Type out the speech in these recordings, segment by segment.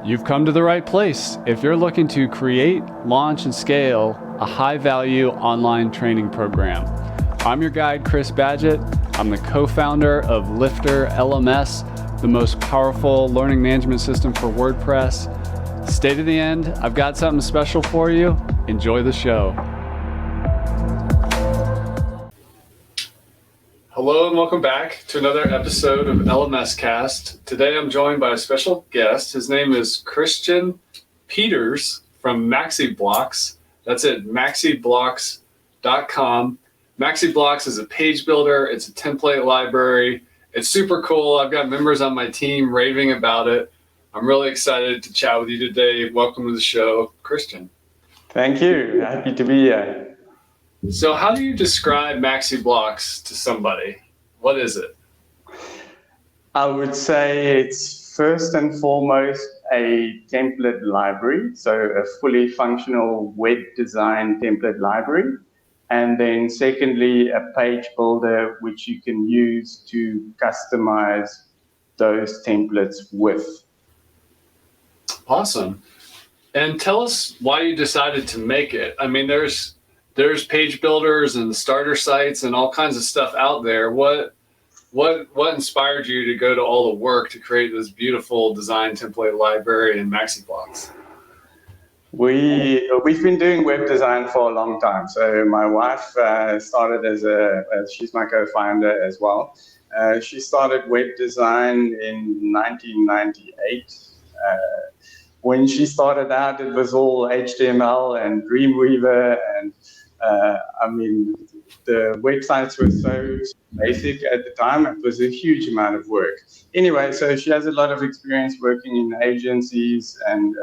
You've come to the right place if you're looking to create, launch, and scale a high-value online training program. I'm your guide, Chris Badgett. I'm the co-founder of LifterLMS, the most powerful learning management system for WordPress. Stay to the end. I've got something special for you. Enjoy the show. Hello and welcome back to another episode of LMS Cast. Today I'm joined by a special guest. His name is Christian Peters from Maxi Blocks. That's it, maxiblocks.com. Maxi Blocks is a page builder. It's a template library. It's super cool. I've got members on my team raving about it. I'm really excited to chat with you today. Welcome to the show, Christian. Thank you. Happy to be here. So how do you describe Maxi Blocks to somebody? What is it? I would say it's first and foremost a template library, so a fully functional web design template library. And then secondly, a page builder which you can use to customize those templates with. Awesome. And tell us why you decided to make it. I mean, there's page builders and starter sites and all kinds of stuff out there. What inspired you to go to all the work to create this beautiful design template library in Maxi Blocks? We've been doing web design for a long time. So my wife started she's my co-founder as well. She started web design in 1998. When she started out, it was all HTML and Dreamweaver, and the websites were so basic at the time. It was a huge amount of work. Anyway, so she has a lot of experience working in agencies and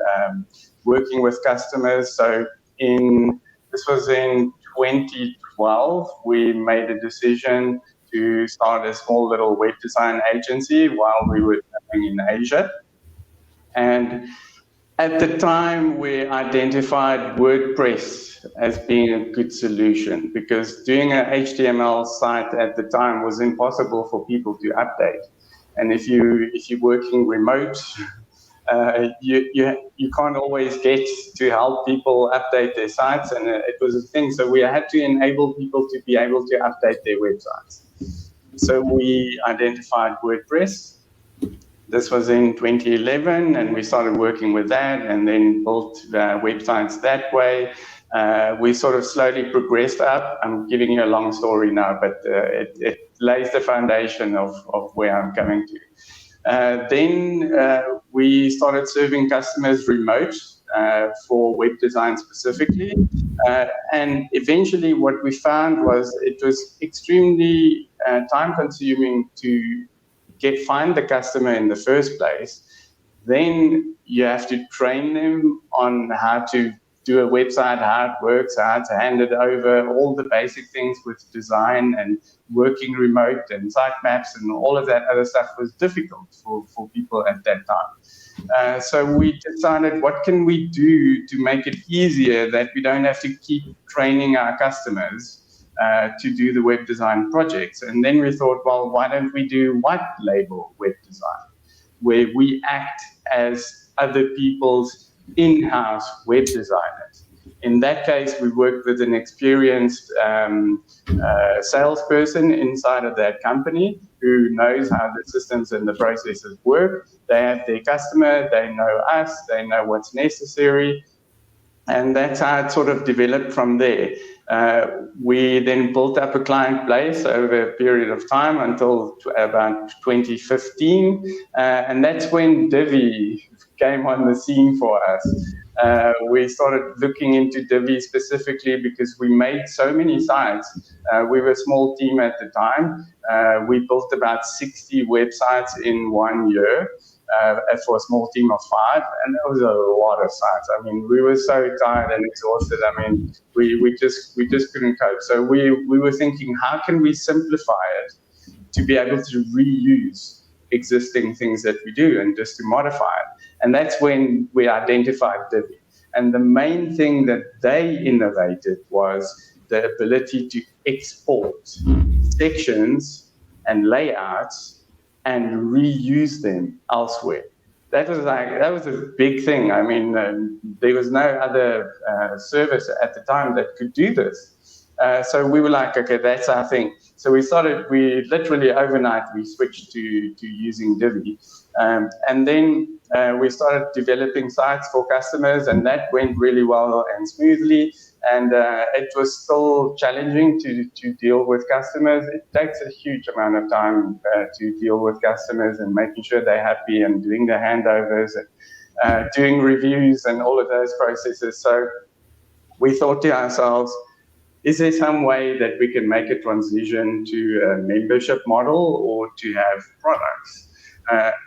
working with customers. So this was in 2012, we made a decision to start a small little web design agency while we were living in Asia. And at the time, we identified WordPress as being a good solution because doing an HTML site at the time was impossible for people to update. And if you're working remote, you can't always get to help people update their sites, and it was a thing. So we had to enable people to be able to update their websites. So we identified WordPress. This was in 2011, and we started working with that and then built websites that way. We sort of slowly progressed up. I'm giving you a long story now, but it lays the foundation of where I'm coming to. Then we started serving customers remote for web design specifically. And eventually what we found was it was extremely time-consuming to find the customer in the first place. Then you have to train them on how to do a website, how it works, how to hand it over, all the basic things with design and working remote and sitemaps and all of that other stuff was difficult for people at that time. So we decided, what can we do to make it easier that we don't have to keep training our customers to do the web design projects? And then we thought, well, why don't we do white label web design, where we act as other people's in-house web designers. In that case, we worked with an experienced salesperson inside of that company who knows how the systems and the processes work. They have their customer, they know us, they know what's necessary. And that's how it sort of developed from there. We then built up a client base over a period of time until about 2015. And that's when Divi came on the scene for us. We started looking into Divi specifically because we made so many sites. We were a small team at the time. We built about 60 websites in 1 year. For a small team of 5, and that was a lot of sites. I mean, we were so tired and exhausted. I mean, we just couldn't cope. So we were thinking, how can we simplify it to be able to reuse existing things that we do and just to modify it? And that's when we identified Divi. And the main thing that they innovated was the ability to export sections and layouts and reuse them elsewhere. that was a big thing. I mean, there was no other service at the time that could do this. So we were like, okay, that's our thing. So we literally overnight, we switched to using Divi. And then we started developing sites for customers, and that went really well and smoothly. And it was still challenging to deal with customers. It takes a huge amount of time to deal with customers and making sure they're happy and doing the handovers and doing reviews and all of those processes. So we thought to ourselves, is there some way that we can make a transition to a membership model or to have products?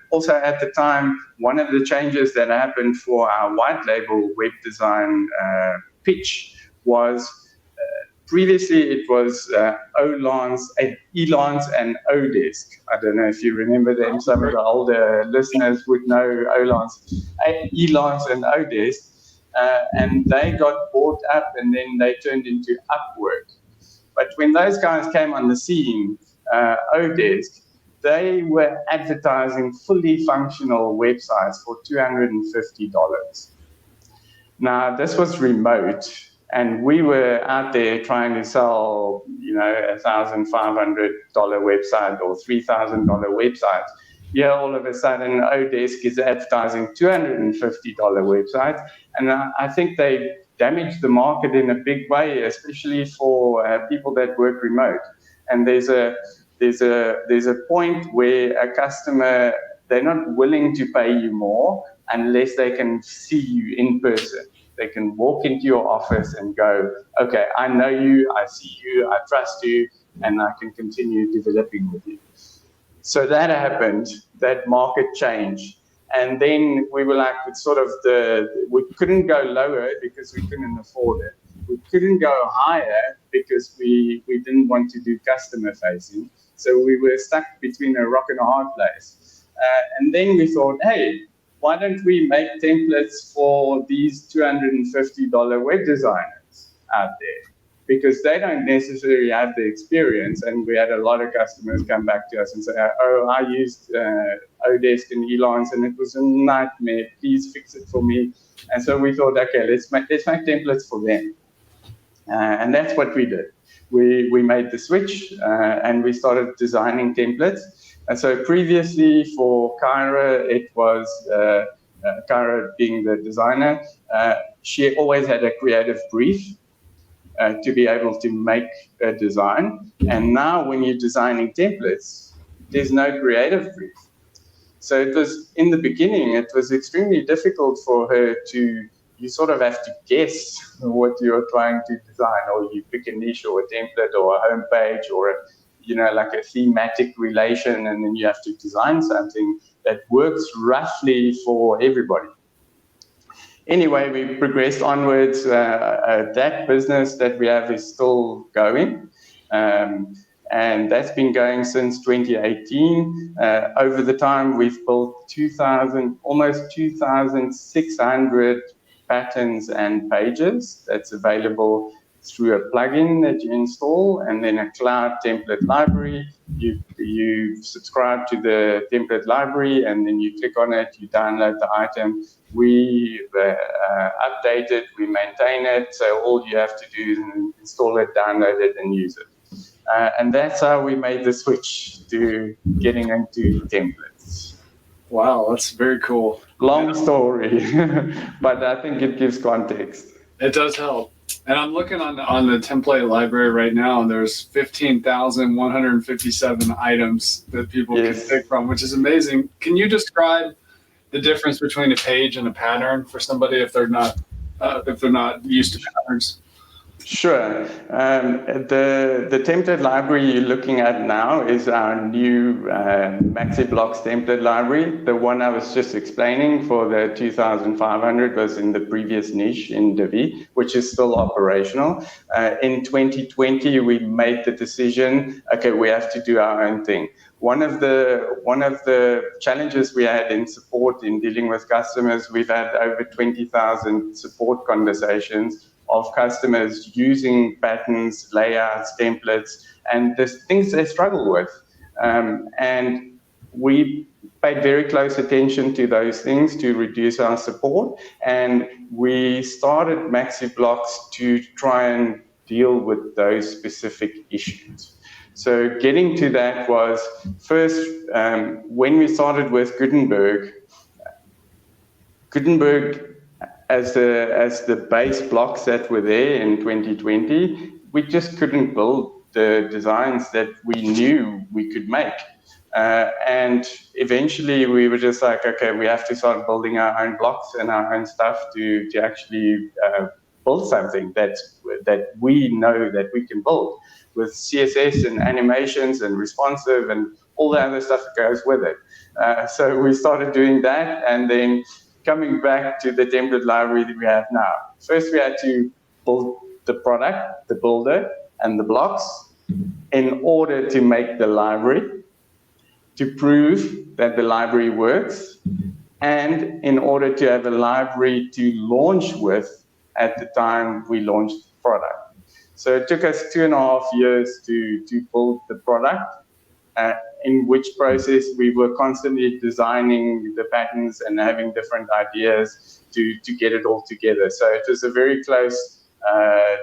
Also at the time, one of the changes that happened for our white label web design pitch was previously it was Elance and Odesk. I don't know if you remember them. Some of the older listeners would know Elance and Odesk. And they got bought up and then they turned into Upwork. But when those guys came on the scene, Odesk, they were advertising fully functional websites for $250. Now, this was remote, and we were out there trying to sell, $1,500 website or $3,000 website. Yeah, all of a sudden, Odesk is advertising $250 websites, and I think they damaged the market in a big way, especially for people that work remote. And there's a point where a customer, they're not willing to pay you more unless they can see you in person. They can walk into your office and go, okay, I know you, I see you, I trust you, and I can continue developing with you. So that happened, that market changed. And then we were like, we couldn't go lower because we couldn't afford it. We couldn't go higher because we didn't want to do customer facing. So we were stuck between a rock and a hard place. And then we thought, hey, why don't we make templates for these $250 web designers out there? Because they don't necessarily have the experience. And we had a lot of customers come back to us and say, oh, I used Odesk and Elance and it was a nightmare. Please fix it for me. And so we thought, okay, let's make templates for them. And that's what we did. We made the switch and we started designing templates. And so previously for Kyra, it was Kyra being the designer. She always had a creative brief to be able to make a design. And now when you're designing templates, there's no creative brief. So it was, in the beginning, it was extremely difficult for her you sort of have to guess what you're trying to design, or you pick a niche or a template or a homepage or like a thematic relation, and then you have to design something that works roughly for everybody. Anyway, we progressed onwards. That business that we have is still going. And that's been going since 2018. Over the time, we've built almost 2,600 patterns and pages that's available through a plugin that you install, and then a cloud template library. You subscribe to the template library, and then you click on it, you download the item. We update it, we maintain it, so all you have to do is install it, download it, and use it. And that's how we made the switch to getting into templates. Wow, that's very cool. Long story, but I think it gives context. It does help. And I'm looking on the template library right now, and there's 15,157 items that people can pick from, which is amazing. Can you describe the difference between a page and a pattern for somebody if they're not used to patterns? Sure. The template library you're looking at now is our new Maxi Blocks template library. The one I was just explaining for the 2,500 was in the previous niche in Divi, which is still operational. In 2020, we made the decision, okay, we have to do our own thing. One of the challenges we had in support in dealing with customers, we've had over 20,000 support conversations of customers using patterns, layouts, templates, and the things they struggle with. And we paid very close attention to those things to reduce our support, and we started Maxi Blocks to try and deal with those specific issues. So getting to that was first, when we started with Gutenberg as the base blocks that were there in 2020, we just couldn't build the designs that we knew we could make. And eventually we were just like, okay, we have to start building our own blocks and our own stuff to actually build something that we know that we can build with CSS and animations and responsive and all the other stuff that goes with it. So we started doing that, and then coming back to the template library that we have now. First, we had to build the product, the builder, and the blocks in order to make the library, to prove that the library works, and in order to have a library to launch with at the time we launched the product. So it took us 2.5 years to build the product, in which process we were constantly designing the patterns and having different ideas to get it all together. So it was a very close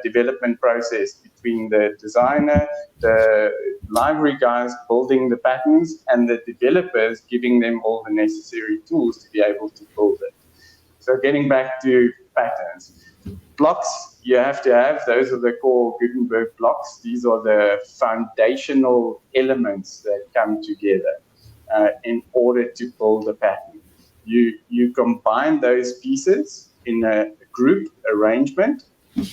development process between the designer, the library guys building the patterns, and the developers giving them all the necessary tools to be able to build it. So getting back to patterns. Blocks you have to have, those are the core Gutenberg blocks. These are the foundational elements that come together in order to build a pattern. You combine those pieces in a group arrangement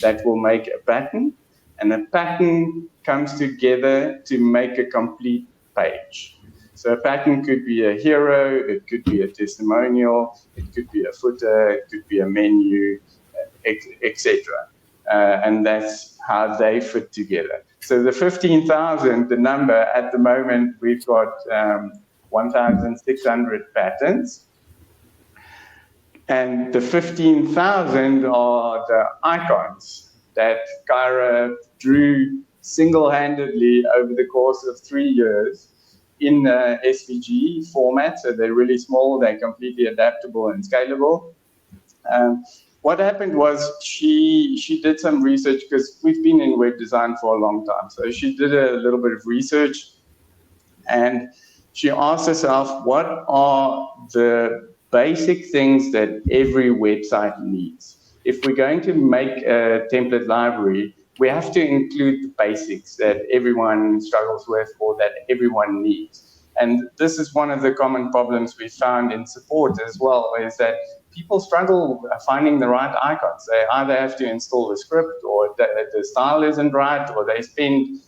that will make a pattern, and a pattern comes together to make a complete page. So a pattern could be a hero, it could be a testimonial, it could be a footer, it could be a menu, etc. And that's how they fit together. So the 15,000, the number at the moment, we've got 1,600 patterns. And the 15,000 are the icons that Kyra drew single-handedly over the course of 3 years in SVG format. So they're really small, they're completely adaptable and scalable. What happened was she did some research, because we've been in web design for a long time. So she did a little bit of research, and she asked herself, what are the basic things that every website needs? If we're going to make a template library, we have to include the basics that everyone struggles with or that everyone needs. And this is one of the common problems we found in support as well, is that people struggle finding the right icons. They either have to install the script, or the style isn't right, or they spend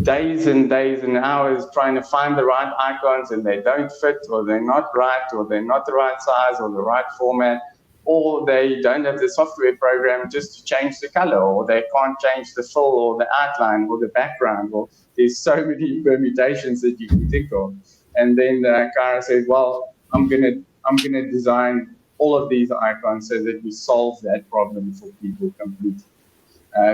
days and days and hours trying to find the right icons, and they don't fit, or they're not right, or they're not the right size or the right format, or they don't have the software program just to change the color, or they can't change the fill or the outline or the background, or there's so many permutations that you can think of. And then Kyra said, well, I'm gonna design all of these icons so that we solve that problem for people completely.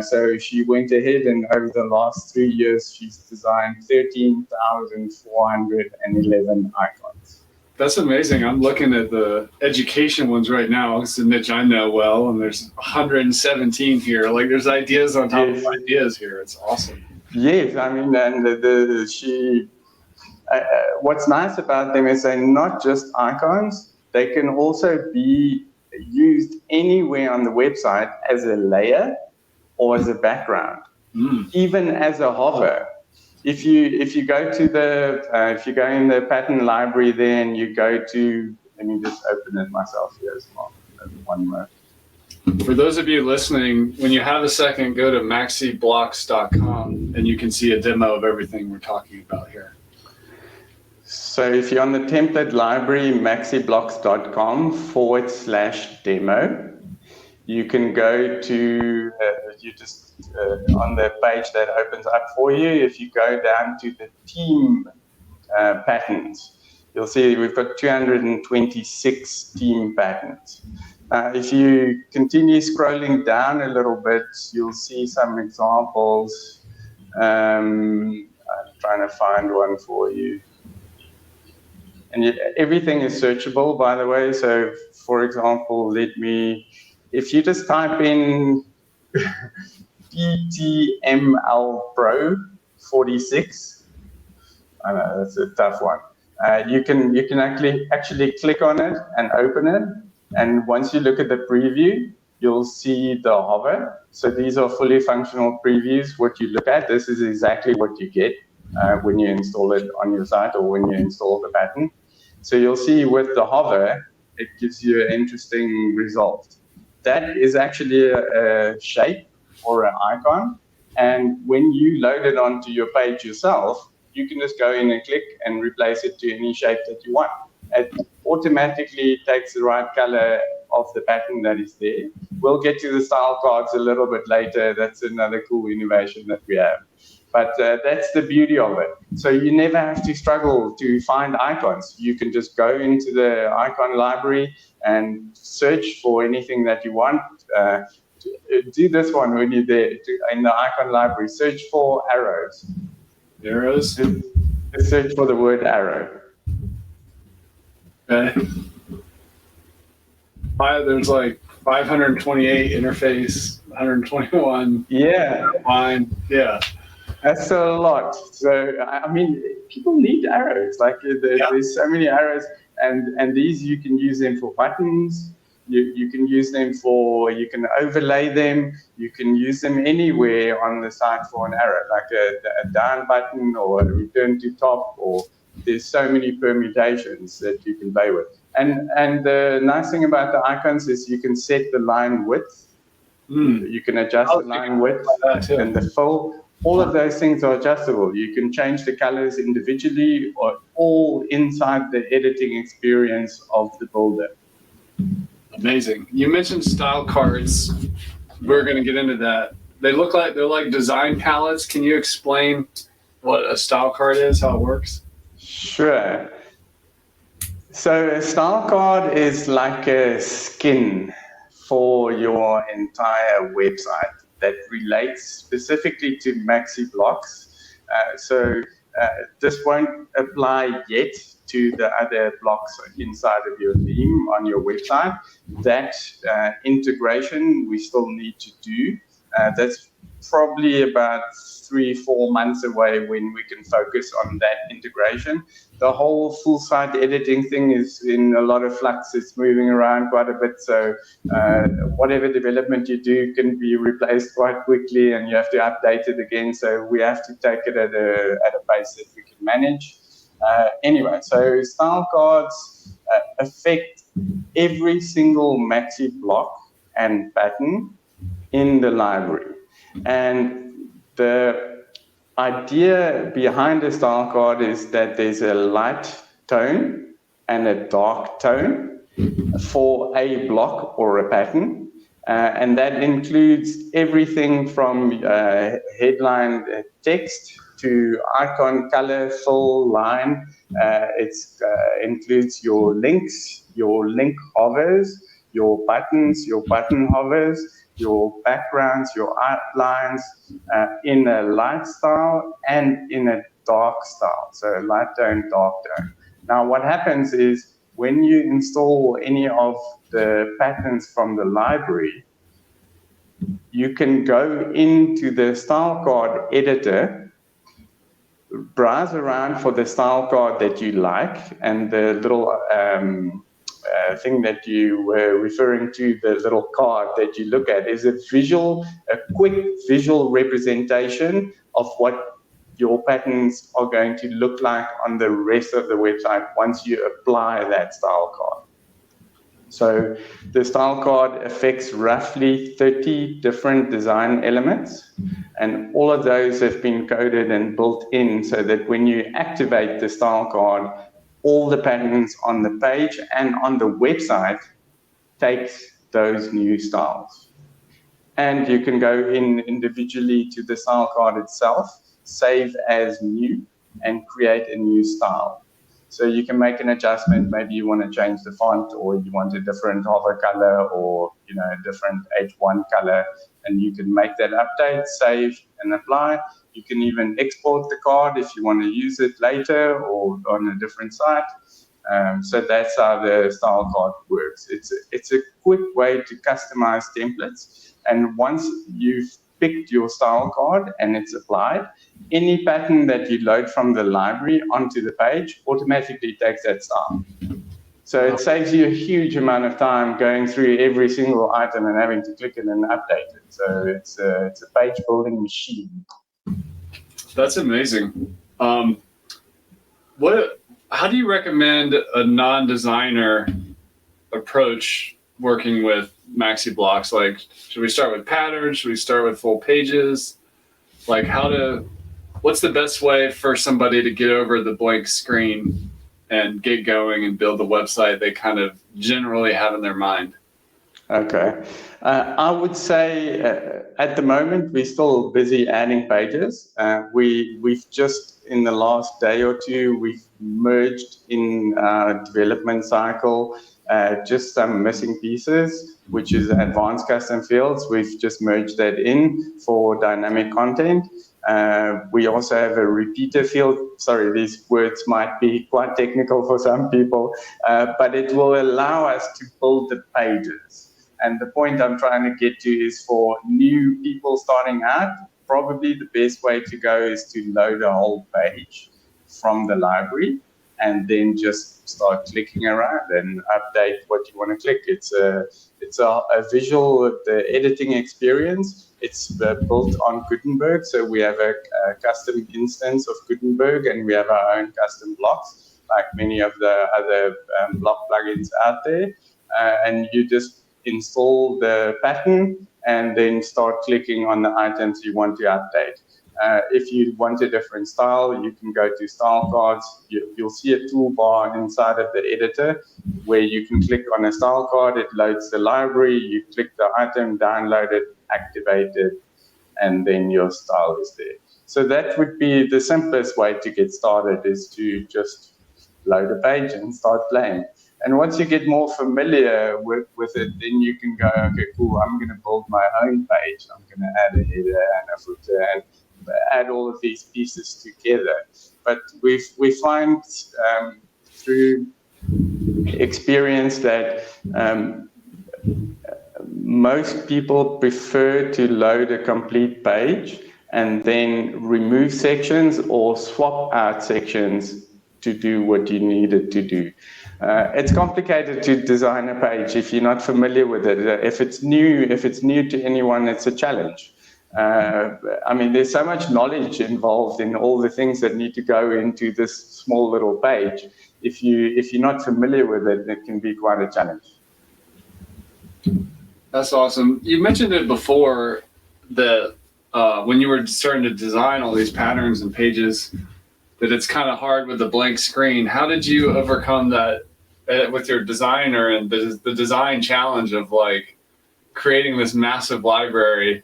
So she went ahead, and over the last 3 years, she's designed 13,411 icons. That's amazing. I'm looking at the education ones right now. It's a niche I know well, and there's 117 here. Like, there's ideas on top of ideas here. It's awesome. Yes, I mean, and what's nice about them is they're not just icons. They can also be used anywhere on the website as a layer or as a background, even as a hover. If you go to if you go in the pattern library, then you go to, let me just open it myself here as well. One more. For those of you listening, when you have a second, go to maxiblocks.com and you can see a demo of everything we're talking about here. So if you're on the template library, maxiblocks.com/demo, you can go to, on the page that opens up for you, if you go down to the team patterns, you'll see we've got 226 team patterns. If you continue scrolling down a little bit, you'll see some examples. I'm trying to find one for you. And everything is searchable, by the way. So, for example, if you just type in PTML Pro 46, I know that's a tough one. You can actually click on it and open it. And once you look at the preview, you'll see the hover. So these are fully functional previews. What you look at, this is exactly what you get when you install it on your site or when you install the pattern. So you'll see with the hover, it gives you an interesting result. That is actually a shape or an icon. And when you load it onto your page yourself, you can just go in and click and replace it to any shape that you want. It automatically takes the right color of the pattern that is there. We'll get to the style cards a little bit later. That's another cool innovation that we have. But that's the beauty of it. So you never have to struggle to find icons. You can just go into the icon library and search for anything that you want. Do this one when you're there in the icon library. Search for arrows. Arrows? Just search for the word arrow. Okay. There's like 528 interface, 121. Yeah. Line. Yeah. That's a lot. So, I mean, people need arrows. Like, there's so many arrows, and these, you can use them for buttons. You can use them you can overlay them. You can use them anywhere on the site for an arrow, like a down button or a return to top, or there's so many permutations that you can play with. And the nice thing about the icons is you can set the line width. You can adjust the line width and the fill. All of those things are adjustable. You can change the colors individually or all inside the editing experience of the builder. Amazing. You mentioned style cards. We're going to get into that. They're like design palettes. Can you explain what a style card is, how it works? Sure. So a style card is like a skin for your entire website that relates specifically to Maxi blocks. So this won't apply yet to the other blocks inside of your theme on your website. That integration we still need to do. That's probably about 3-4 months away when we can focus on that integration. The whole full site editing thing is in a lot of flux. It's moving around quite a bit. So whatever development you do can be replaced quite quickly, and you have to update it again. So we have to take it at a pace that we can manage. Anyway, so style cards affect every single Maxi block and pattern in the library. And the idea behind a style card is that there's a light tone and a dark tone for a block or a pattern. And that includes everything from headline text to icon color, fill, line. It includes your links, your link hovers, your buttons, your button hovers, your backgrounds, your outlines, in a light style and in a dark style. So light tone, dark tone. Now what happens is when you install any of the patterns from the library, you can go into the style card editor, browse around for the style card that you like, and the little thing that you were referring to, the little card that you look at, is a quick visual representation of what your patterns are going to look like on the rest of the website once you apply that style card. So the style card affects roughly 30 different design elements, and all of those have been coded and built in so that when you activate the style card, all the patterns on the page and on the website takes those new styles. And you can go in individually to the style card itself, save as new, and create a new style. So you can make an adjustment. Maybe you want to change the font, or you want a different hover color, or a different H1 color, and you can make that update, save, and apply. You can even export the card if you want to use it later or on a different site. So that's how the style card works. It's a quick way to customize templates. And once you've picked your style card and it's applied, any pattern that you load from the library onto the page automatically takes that style. So it saves you a huge amount of time going through every single item and having to click it and update it. So it's a page building machine. That's amazing. How do you recommend a non-designer approach working with Maxi blocks? Like, should we start with patterns? Should we start with full pages? Like, what's the best way for somebody to get over the blank screen and get going and build the website they kind of generally have in their mind? Okay. I would say at the moment, we're still busy adding pages. We've just, in the last day or two, we've merged in our development cycle just some missing pieces, which is advanced custom fields. We've just merged that in for dynamic content. We also have a repeater field. Sorry, these words might be quite technical for some people, but it will allow us to build the pages. And the point I'm trying to get to is for new people starting out, probably the best way to go is to load a whole page from the library and then just start clicking around and update what you want to click. It's a visual, the editing experience. It's built on Gutenberg, so we have a custom instance of Gutenberg, and we have our own custom blocks, like many of the other block plugins out there. And you just install the pattern and then start clicking on the items you want to update. If you want a different style, you can go to style cards. You'll see a toolbar inside of the editor where you can click on a style card. It loads the library. You click the item, download it, activate it, and then your style is there. So that would be the simplest way to get started, is to just load a page and start playing. And once you get more familiar with it, then you can go, okay, cool, I'm going to build my own page. I'm going to add a header and a footer and add all of these pieces together. But we find through experience that most people prefer to load a complete page and then remove sections or swap out sections to do what you need it to do. It's complicated to design a page if you're not familiar with it. If it's new to anyone, it's a challenge. I mean, there's so much knowledge involved in all the things that need to go into this small little page. If you're not familiar with it, it can be quite a challenge. That's awesome. You mentioned it before that when you were starting to design all these patterns and pages, that it's kind of hard with the blank screen. How did you overcome that with your designer and the design challenge of like creating this massive library?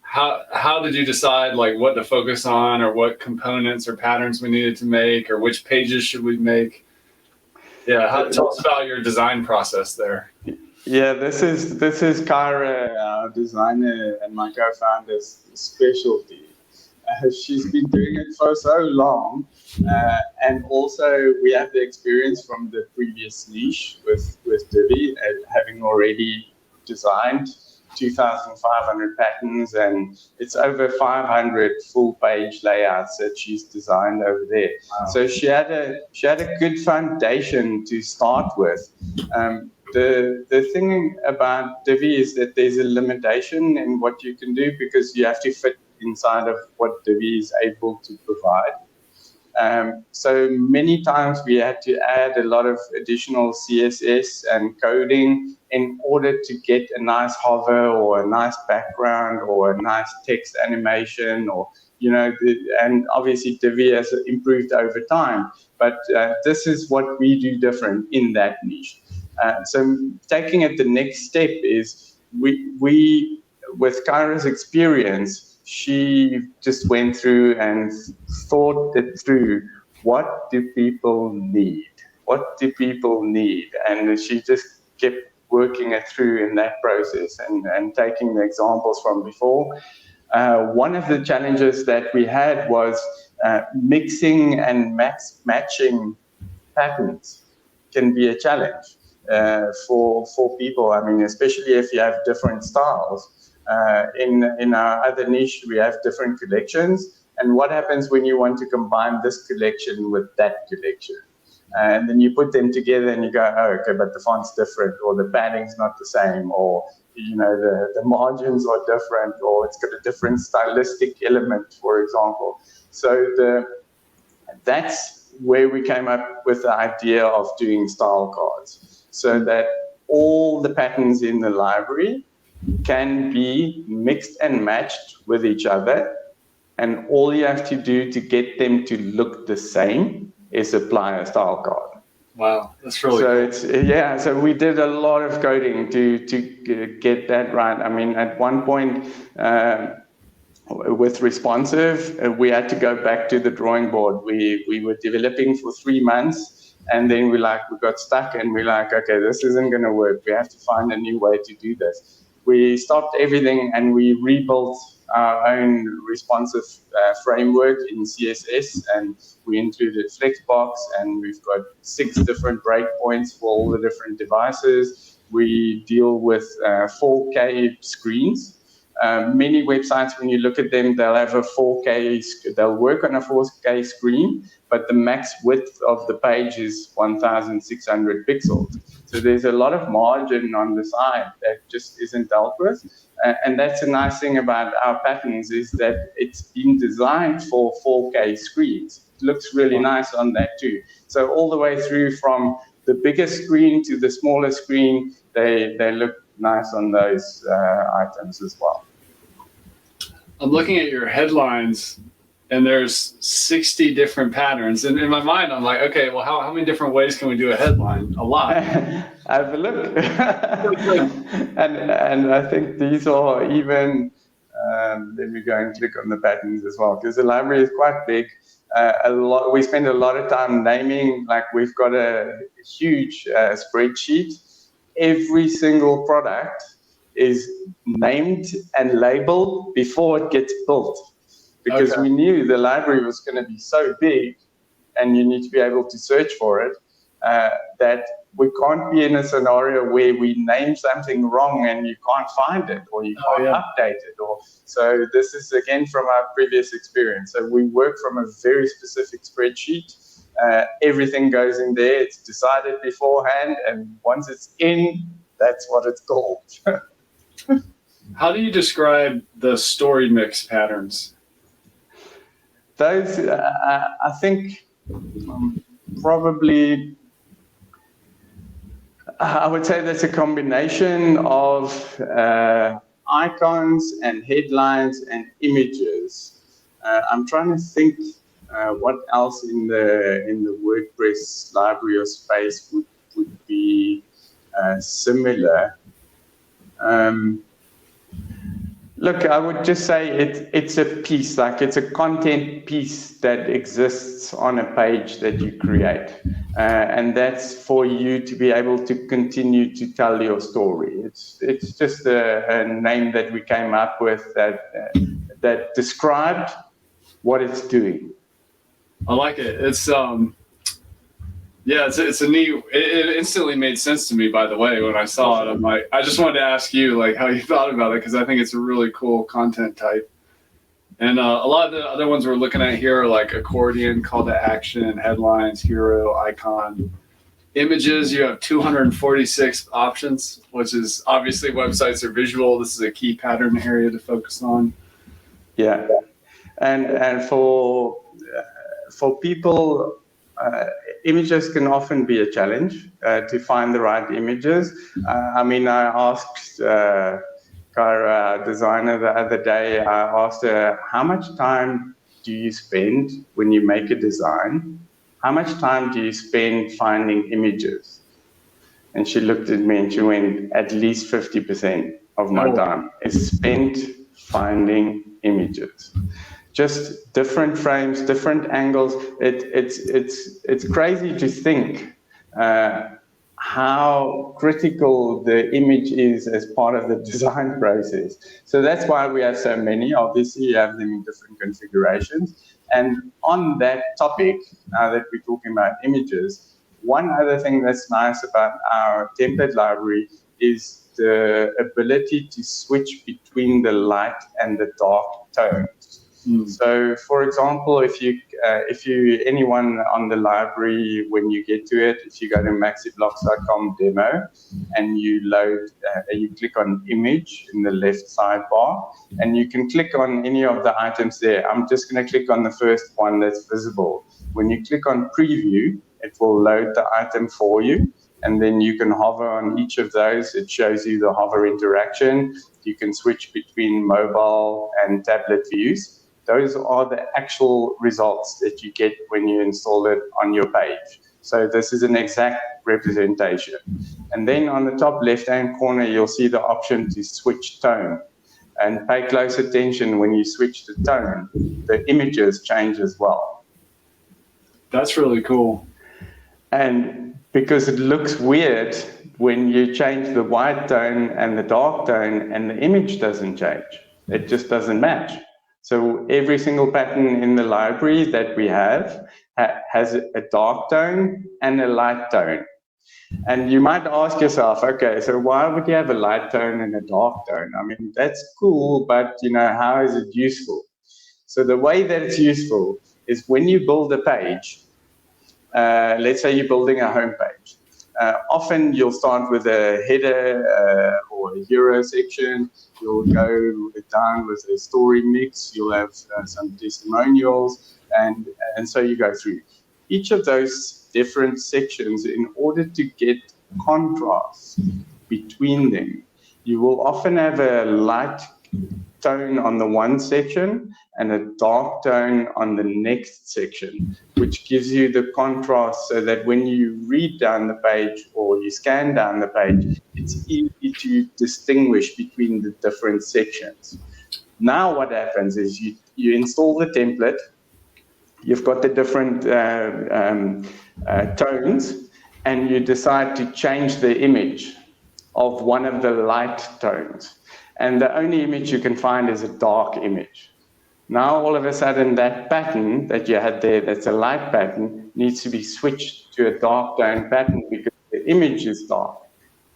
How did you decide like what to focus on, or what components or patterns we needed to make, or which pages should we make? Yeah, tell us about your design process there. Yeah, this is Kyra, our designer and my co-founder's specialty. She's been doing it for so long, and also we have the experience from the previous niche with Divi, having already designed 2,500 patterns, and it's over 500 full-page layouts that she's designed over there. Wow. So she had a good foundation to start with. The thing about Divi is that there's a limitation in what you can do, because you have to fit inside of what Divi is able to provide. So many times we had to add a lot of additional CSS and coding in order to get a nice hover or a nice background or a nice text animation, or, you know, and obviously Divi has improved over time, but this is what we do different in that niche. So taking it the next step is we with Kyra's experience, she just went through and thought it through. What do people need? What do people need? And she just kept working it through in that process and taking the examples from before. One of the challenges that we had was mixing and matching patterns. can be a challenge for people. I mean, especially if you have different styles. In our other niche, we have different collections. And what happens when you want to combine this collection with that collection? And then you put them together and you go, oh, okay, but the font's different, or the padding's not the same, or the margins are different, or it's got a different stylistic element, for example. So that's where we came up with the idea of doing style cards, so that all the patterns in the library can be mixed and matched with each other, and all you have to do to get them to look the same is apply a style card. Wow, that's really cool. So we did a lot of coding to get that right. I mean, at one point with responsive, we had to go back to the drawing board. We were developing for 3 months, and then we got stuck, and we're like, okay, this isn't going to work. We have to find a new way to do this. We stopped everything and we rebuilt our own responsive framework in CSS, and we included Flexbox, and we've got 6 different breakpoints for all the different devices. We deal with 4K screens. Many websites, when you look at them, they'll have a 4K, they'll work on a 4K screen, but the max width of the page is 1,600 pixels. So there's a lot of margin on the side that just isn't dealt with. And that's a nice thing about our patterns, is that it's been designed for 4K screens. It looks really nice on that too. So all the way through from the biggest screen to the smaller screen, they look nice on those items as well. I'm looking at your headlines, and there's 60 different patterns. And in my mind, I'm like, okay, well, how many different ways can we do a headline? A lot. Have a look. and I think these are even, let me go and click on the patterns as well, because the library is quite big. We spend a lot of time naming, like we've got a huge spreadsheet. Every single product is named and labeled before it gets built, because we knew the library was going to be so big and you need to be able to search for it, that we can't be in a scenario where we name something wrong and you can't find it, or you can't update it. So this is again from our previous experience. So we work from a very specific spreadsheet. Everything goes in there, it's decided beforehand, and once it's in, that's what it's called. How do you describe the story mix patterns? Those, I think, probably, I would say that's a combination of icons and headlines and images. I'm trying to think what else in the WordPress library or space would be similar. Look, I would just say it's a piece, like it's a content piece that exists on a page that you create. And that's for you to be able to continue to tell your story. It's just a name that we came up with that described what it's doing. I like it. It's it's a neat. It instantly made sense to me. By the way, when I saw it, I'm like, I just wanted to ask you like how you thought about it, because I think it's a really cool content type. And a lot of the other ones we're looking at here are like accordion, call to action, headlines, hero, icon, images. You have 246 options, which is obviously websites are visual. This is a key pattern area to focus on. Yeah, and for people, images can often be a challenge to find the right images. I mean, I asked our designer the other day, I asked her, how much time do you spend when you make a design? How much time do you spend finding images? And she looked at me and she went, at least 50% of my time is spent finding images. Just different frames, different angles. It's crazy to think how critical the image is as part of the design process. So that's why we have so many. Obviously, you have them in different configurations. And on that topic, now that we're talking about images, one other thing that's nice about our template library is the ability to switch between the light and the dark tones. So, for example, if you anyone on the library, when you get to it, if you go to maxiblocks.com demo and you click on image in the left sidebar, and you can click on any of the items there. I'm just going to click on the first one that's visible. When you click on preview, it will load the item for you, and then you can hover on each of those. It shows you the hover interaction. You can switch between mobile and tablet views. Those are the actual results that you get when you install it on your page. So this is an exact representation. And then on the top left-hand corner, you'll see the option to switch tone. And pay close attention when you switch the tone, the images change as well. That's really cool. And because it looks weird when you change the white tone and the dark tone and the image doesn't change. It just doesn't match. So every single pattern in the library that we have has a dark tone and a light tone. And you might ask yourself, okay, so why would you have a light tone and a dark tone? I mean, that's cool, but how is it useful? So the way that it's useful is when you build a page, let's say you're building a home page. Often you'll start with a header or a hero section. You'll go down with a story mix. You'll have some testimonials, and so you go through each of those different sections. In order to get contrast between them, you will often have a light tone on the one section and a dark tone on the next section, which gives you the contrast so that when you read down the page or you scan down the page, it's easy to distinguish between the different sections. Now what happens is you install the template, you've got the different tones, and you decide to change the image of one of the light tones. And the only image you can find is a dark image. Now, all of a sudden, that pattern that you had there, that's a light pattern, needs to be switched to a dark tone pattern because the image is dark.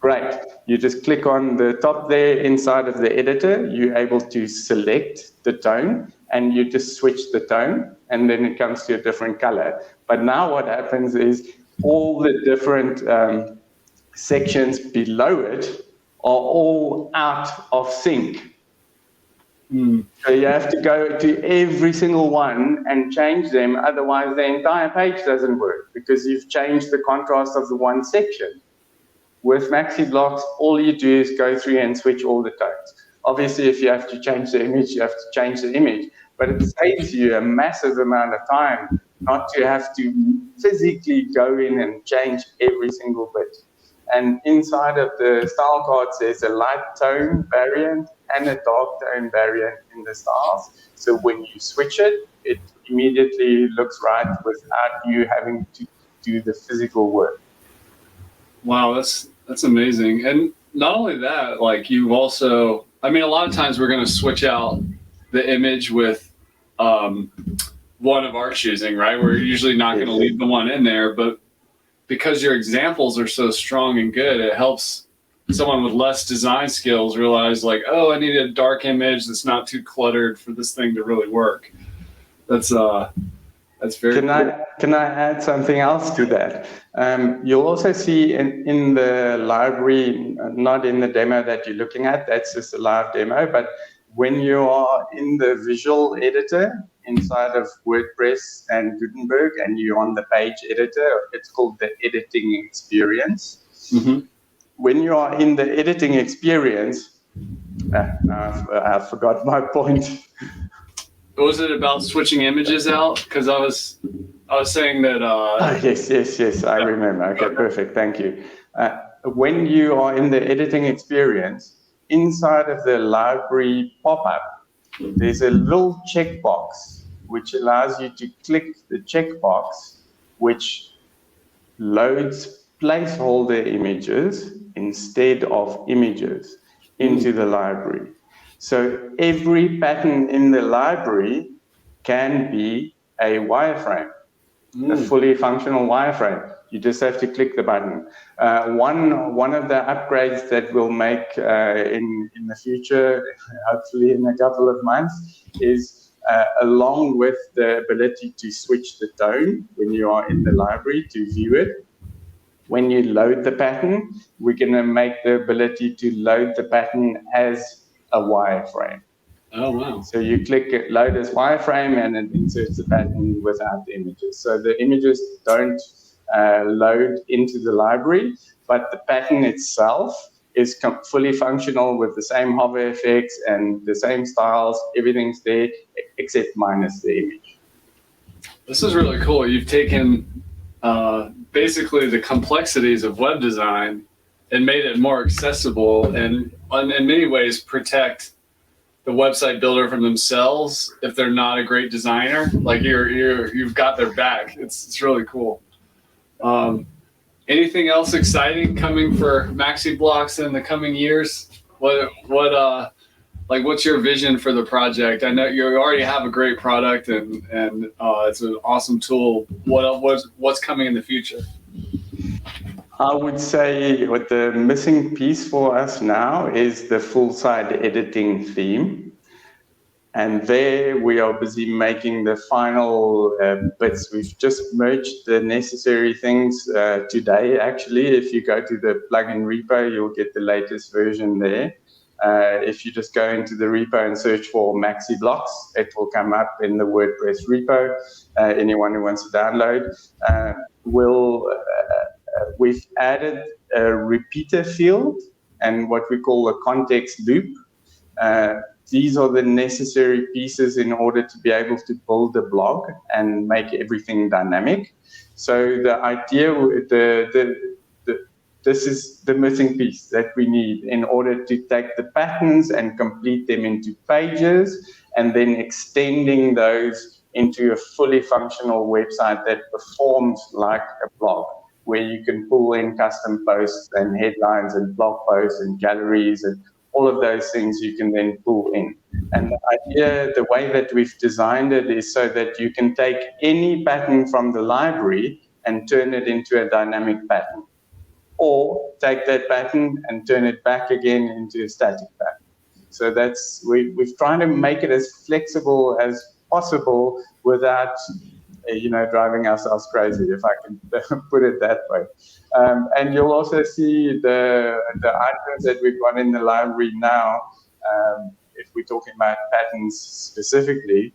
Great. You just click on the top there inside of the editor. You're able to select the tone, and you just switch the tone, and then it comes to a different color. But now what happens is all the different sections below it are all out of sync. So you have to go to every single one and change them, otherwise the entire page doesn't work because you've changed the contrast of the one section. With Maxi Blocks, all you do is go through and switch all the tones. Obviously, if you have to change the image, you have to change the image, but it saves you a massive amount of time not to have to physically go in and change every single bit. And inside of the style cards, there's a light tone variant and a dark tone variant in the styles. So when you switch it, it immediately looks right without you having to do the physical work. Wow, that's amazing. And not only that, like you've also, I mean, a lot of times we're going to switch out the image with one of our choosing, right? We're usually not going to leave the one in there, but because your examples are so strong and good, it helps someone with less design skills realize like, oh, I need a dark image that's not too cluttered for this thing to really work. That's very cool. Can I add something else to that? You'll also see in the library, not in the demo that you're looking at, that's just a live demo, but when you are in the visual editor inside of WordPress and Gutenberg and you're on the page editor, it's called the editing experience. Mm-hmm. When you are in the editing experience, I forgot my point. Was it about switching images out? Because I was saying that. Yes, I remember. Okay, perfect. Thank you. When you are in the editing experience, inside of the library pop-up, there's a little checkbox which allows you to click the checkbox, which loads placeholder images instead of images into the library. So every pattern in the library can be a wireframe, a fully functional wireframe. You just have to click the button. One of the upgrades that we'll make in the future, hopefully in a couple of months, is along with the ability to switch the tone when you are in the library to view it. When you load the pattern, we're going to make the ability to load the pattern as a wireframe. Oh, wow. So you click it, load as wireframe, and it inserts the pattern without the images. So the images don't load into the library, but the pattern itself is fully functional with the same hover effects and the same styles. Everything's there except minus the image. This is really cool. You've taken basically the complexities of web design and made it more accessible, and in many ways protect the website builder from themselves if they're not a great designer. Like you've got their back. It's really cool. Anything else exciting coming for Maxi Blocks in the coming years? What's your vision for the project? I know you already have a great product and it's an awesome tool. What's coming in the future? I would say what the missing piece for us now is the full site editing theme. And there we are busy making the final bits. We've just merged the necessary things today, actually. If you go to the plugin repo, you'll get the latest version there. If you just go into the repo and search for Maxi Blocks, it will come up in the WordPress repo. Anyone who wants to download we've added a repeater field and what we call a context loop. These are the necessary pieces in order to be able to build a blog and make everything dynamic. So the idea, this is the missing piece that we need in order to take the patterns and complete them into pages, and then extending those into a fully functional website that performs like a blog, where you can pull in custom posts and headlines and blog posts and galleries and all of those things you can then pull in. And the idea, the way that we've designed it is so that you can take any pattern from the library and turn it into a dynamic pattern, or take that pattern and turn it back again into a static pattern. So we've tried to make it as flexible as possible without driving ourselves crazy, if I can put it that way. And you'll also see the items that we've got in the library now. If we're talking about patterns specifically,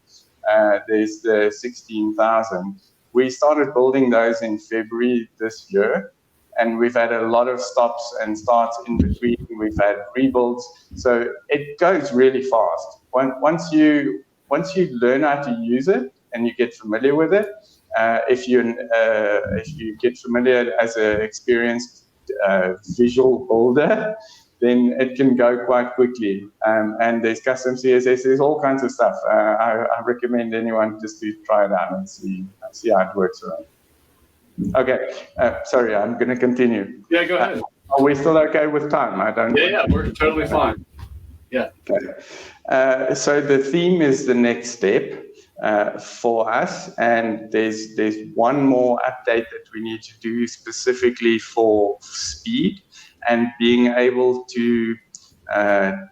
there's the 16,000. We started building those in February this year, and we've had a lot of stops and starts in between. We've had rebuilds, so it goes really fast. Once you learn how to use it and you get familiar with it, if you get familiar as an experienced visual builder, then it can go quite quickly. And there's custom CSS, there's all kinds of stuff. I recommend anyone just to try it out and see how it works around. Okay, sorry, I'm going to continue. Yeah, go ahead. Are we still okay with time? Yeah, we're totally fine. Yeah. Okay. So the theme is the next step for us, and there's one more update that we need to do specifically for speed and being able to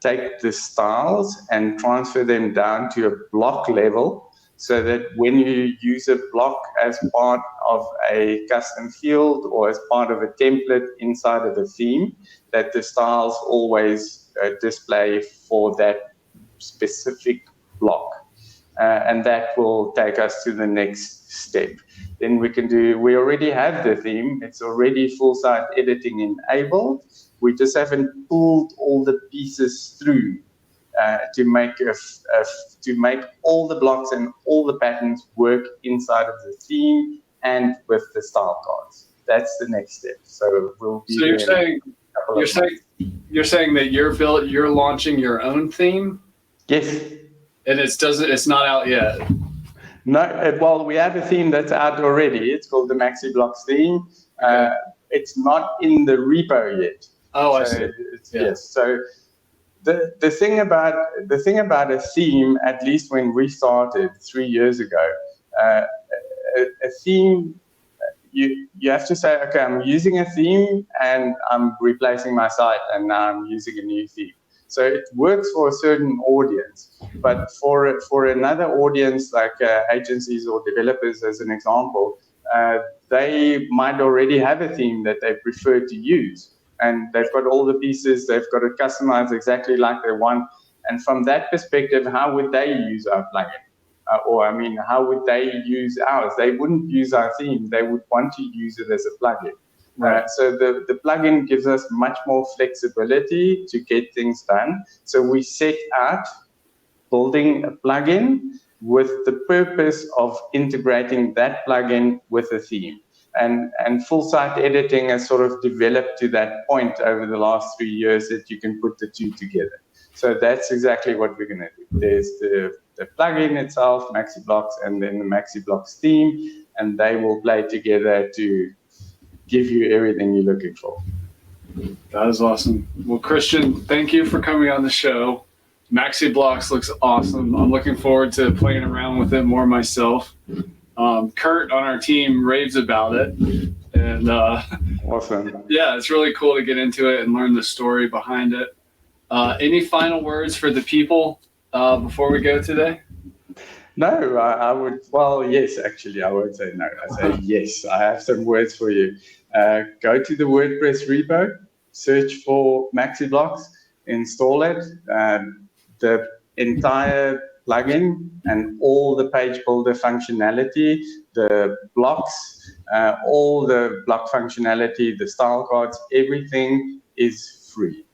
take the styles and transfer them down to a block level, so that when you use a block as part of a custom field or as part of a template inside of the theme, that the styles always display for that specific block. And that will take us to the next step. Then we already have the theme, it's already full site editing enabled. We just haven't pulled all the pieces through to make all the blocks and all the patterns work inside of the theme and with the style cards. That's the next step. So we'll be. So you're saying that you're launching your own theme? Yes. And it's not out yet. No, well, we have a theme that's out already. It's called the Maxi Blocks theme. Okay. It's not in the repo yet. Oh, I see. Yes. So the thing about a theme, at least when we started 3 years ago, a theme, you have to say, okay, I'm using a theme and I'm replacing my site and now I'm using a new theme. So it works for a certain audience, but for another audience like agencies or developers, as an example, they might already have a theme that they prefer to use, and they've got all the pieces, they've got it customized exactly like they want. And from that perspective, how would they use our plugin? How would they use ours? They wouldn't use our theme. They would want to use it as a plugin. Right. So the plugin gives us much more flexibility to get things done. So we set out building a plugin with the purpose of integrating that plugin with a theme. And full site editing has sort of developed to that point over the last 3 years that you can put the two together. So that's exactly what we're going to do. There's the plugin itself, Maxi Blocks, and then the Maxi Blocks theme, and they will play together to give you everything you're looking for. That is awesome. Well, Christian, thank you for coming on the show. Maxi Blocks looks awesome. I'm looking forward to playing around with it more myself. Kurt on our team raves about it. And awesome. Yeah, it's really cool to get into it and learn the story behind it. Any final words for the people before we go today? No, I would. Well, yes, actually, I won't say no. I say yes. I have some words for you. Go to the WordPress repo, search for Maxi Blocks, install it. The entire plugin and all the page builder functionality, the blocks, all the block functionality, the style cards, everything is free.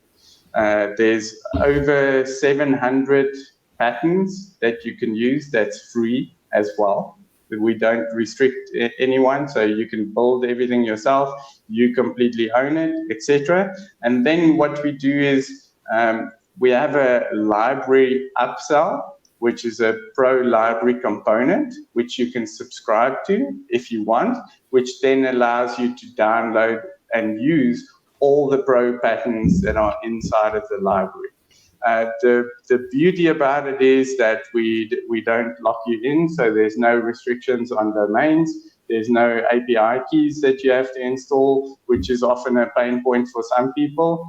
There's over 700 patterns that you can use that's free as well. We don't restrict anyone, so you can build everything yourself, you completely own it, etc. And then what we do is we have a library upsell, which is a pro library component, which you can subscribe to if you want, which then allows you to download and use all the pro patterns that are inside of the library. The beauty about it is that we don't lock you in, so there's no restrictions on domains. There's no API keys that you have to install, which is often a pain point for some people.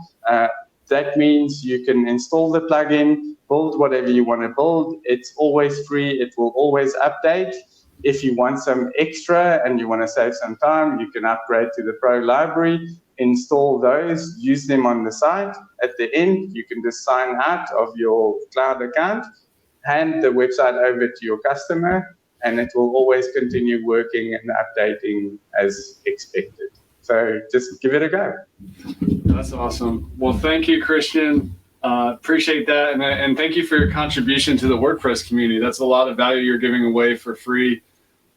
That means you can install the plugin, build whatever you want to build. It's always free. It will always update. If you want some extra and you want to save some time, you can upgrade to the Pro library, install those, use them on the site. At the end, you can just sign out of your cloud account, hand the website over to your customer, and it will always continue working and updating as expected. So just give it a go. That's awesome. Well, thank you, Christian. Appreciate that. And thank you for your contribution to the WordPress community. That's a lot of value you're giving away for free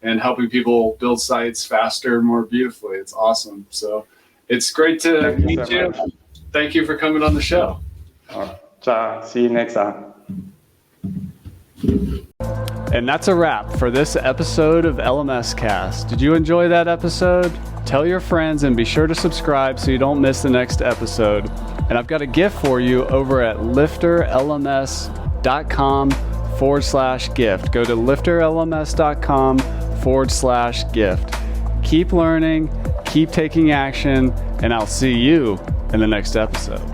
and helping people build sites faster, more beautifully. It's awesome. So it's great to meet you. Thank you for coming on the show. All right. Ciao. See you next time. And that's a wrap for this episode of LMS Cast. Did you enjoy that episode? Tell your friends and be sure to subscribe so you don't miss the next episode. And I've got a gift for you over at LifterLMS.com/gift. Go to LifterLMS.com/gift. Keep learning, keep taking action, and I'll see you in the next episode.